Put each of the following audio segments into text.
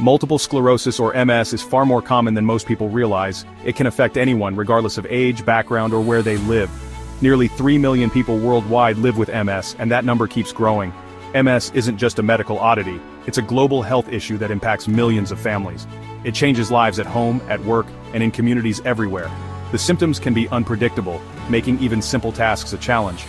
Multiple sclerosis or MS is far more common than most people realize. It can affect anyone regardless of age, background, or where they live. Nearly 3 million people worldwide live with MS, and that number keeps growing. MS isn't just a medical oddity, it's a global health issue that impacts millions of families. It changes lives at home, at work, and in communities everywhere. The symptoms can be unpredictable, making even simple tasks a challenge.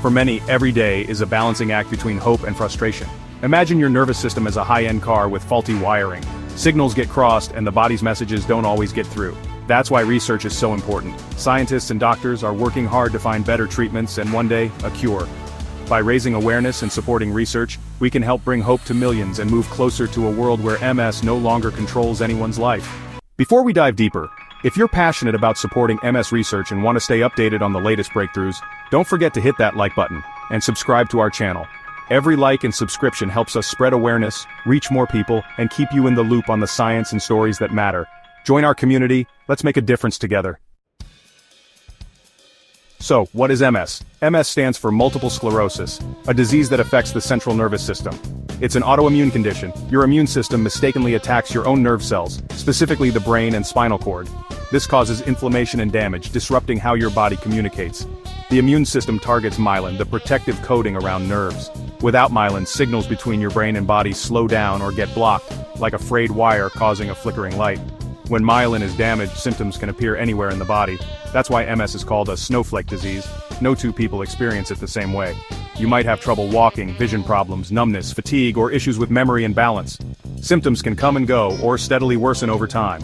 For many, every day is a balancing act between hope and frustration. Imagine your nervous system as a high-end car with faulty wiring. Signals get crossed and the body's messages don't always get through. That's why research is so important. Scientists and doctors are working hard to find better treatments and one day, a cure. By raising awareness and supporting research, we can help bring hope to millions and move closer to a world where MS no longer controls anyone's life. Before we dive deeper, if you're passionate about supporting MS research and want to stay updated on the latest breakthroughs, don't forget to hit that like button and subscribe to our channel. Every like and subscription helps us spread awareness, reach more people, and keep you in the loop on the science and stories that matter. Join our community, let's make a difference together. So, what is MS? MS stands for multiple sclerosis, a disease that affects the central nervous system. It's an autoimmune condition. Your immune system mistakenly attacks your own nerve cells, specifically the brain and spinal cord. This causes inflammation and damage, disrupting how your body communicates. The immune system targets myelin, the protective coating around nerves. Without myelin, signals between your brain and body slow down or get blocked, like a frayed wire causing a flickering light. When myelin is damaged, symptoms can appear anywhere in the body. That's why MS is called a snowflake disease. No two people experience it the same way. You might have trouble walking, vision problems, numbness, fatigue, or issues with memory and balance. Symptoms can come and go, or steadily worsen over time.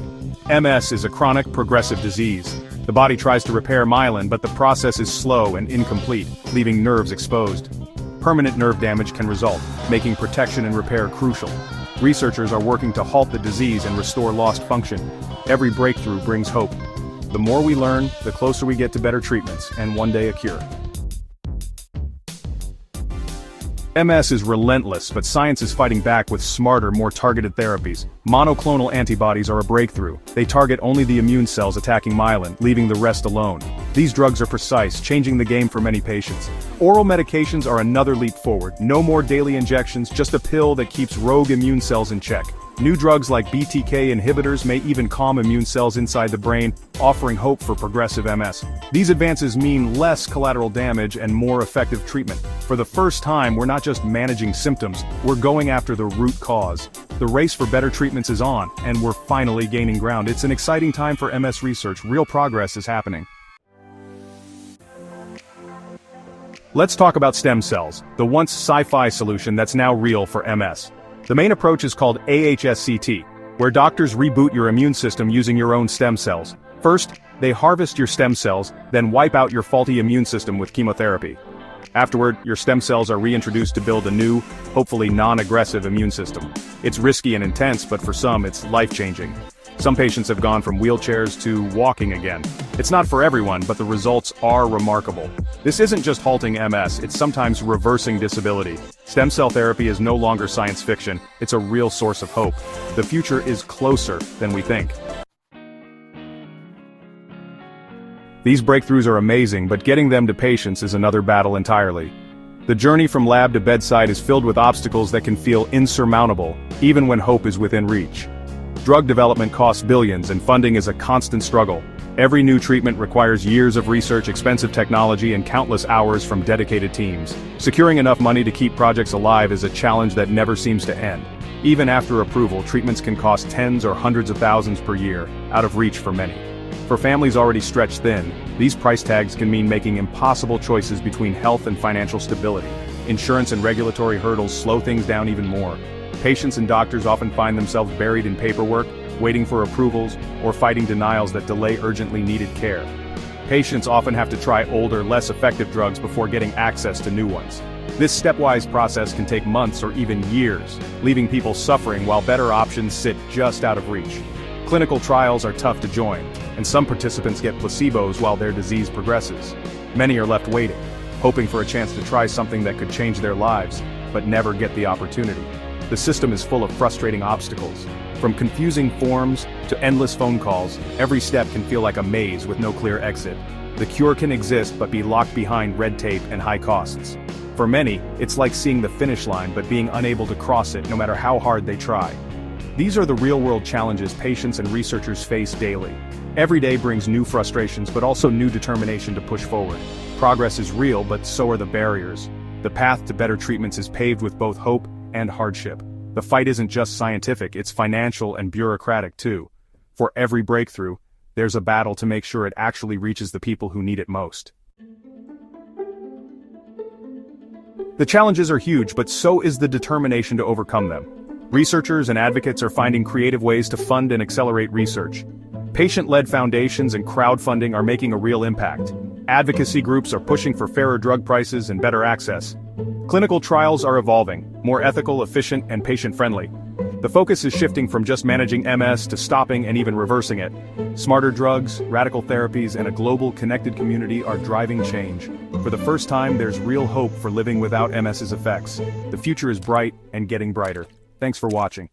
MS is a chronic, progressive disease. The body tries to repair myelin, but the process is slow and incomplete, leaving nerves exposed. Permanent nerve damage can result, making protection and repair crucial. Researchers are working to halt the disease and restore lost function. Every breakthrough brings hope. The more we learn, the closer we get to better treatments, and one day a cure. MS is relentless, but science is fighting back with smarter, more targeted therapies. Monoclonal antibodies are a breakthrough. They target only the immune cells attacking myelin, leaving the rest alone. These drugs are precise, changing the game for many patients. Oral medications are another leap forward. No more daily injections, just a pill that keeps rogue immune cells in check. New drugs like BTK inhibitors may even calm immune cells inside the brain, offering hope for progressive MS. These advances mean less collateral damage and more effective treatment. For the first time, we're not just managing symptoms, we're going after the root cause. The race for better treatments is on, and we're finally gaining ground. It's an exciting time for MS research. Real progress is happening. Let's talk about stem cells, the once sci-fi solution that's now real for MS. The main approach is called AHSCT, where doctors reboot your immune system using your own stem cells. First, they harvest your stem cells, then wipe out your faulty immune system with chemotherapy. Afterward, your stem cells are reintroduced to build a new, hopefully non-aggressive immune system. It's risky and intense, but for some, it's life-changing. Some patients have gone from wheelchairs to walking again. It's not for everyone, but the results are remarkable. This isn't just halting MS, it's sometimes reversing disability. Stem cell therapy is no longer science fiction, it's a real source of hope. The future is closer than we think. These breakthroughs are amazing, but getting them to patients is another battle entirely. The journey from lab to bedside is filled with obstacles that can feel insurmountable, even when hope is within reach. Drug development costs billions, and funding is a constant struggle. Every new treatment requires years of research, expensive technology, and countless hours from dedicated teams. Securing enough money to keep projects alive is a challenge that never seems to end. Even after approval, treatments can cost tens or hundreds of thousands per year, out of reach for many. For families already stretched thin, these price tags can mean making impossible choices between health and financial stability. Insurance and regulatory hurdles slow things down even more. Patients and doctors often find themselves buried in paperwork, waiting for approvals, or fighting denials that delay urgently needed care. Patients often have to try older, less effective drugs before getting access to new ones. This stepwise process can take months or even years, leaving people suffering while better options sit just out of reach. Clinical trials are tough to join, and some participants get placebos while their disease progresses. Many are left waiting, hoping for a chance to try something that could change their lives, but never get the opportunity. The system is full of frustrating obstacles. From confusing forms to endless phone calls, every step can feel like a maze with no clear exit. The cure can exist but be locked behind red tape and high costs. For many, it's like seeing the finish line but being unable to cross it no matter how hard they try. These are the real-world challenges patients and researchers face daily. Every day brings new frustrations but also new determination to push forward. Progress is real, but so are the barriers. The path to better treatments is paved with both hope and hardship. The fight isn't just scientific, it's financial and bureaucratic too. For every breakthrough, there's a battle to make sure it actually reaches the people who need it most. The challenges are huge, but so is the determination to overcome them. Researchers and advocates are finding creative ways to fund and accelerate research. Patient-led foundations and crowdfunding are making a real impact. Advocacy groups are pushing for fairer drug prices and better access. Clinical trials are evolving, more ethical, efficient, and patient-friendly. The focus is shifting from just managing MS to stopping and even reversing it. Smarter drugs, radical therapies, and a global connected community are driving change. For the first time, there's real hope for living without MS's effects. The future is bright and getting brighter. Thanks for watching.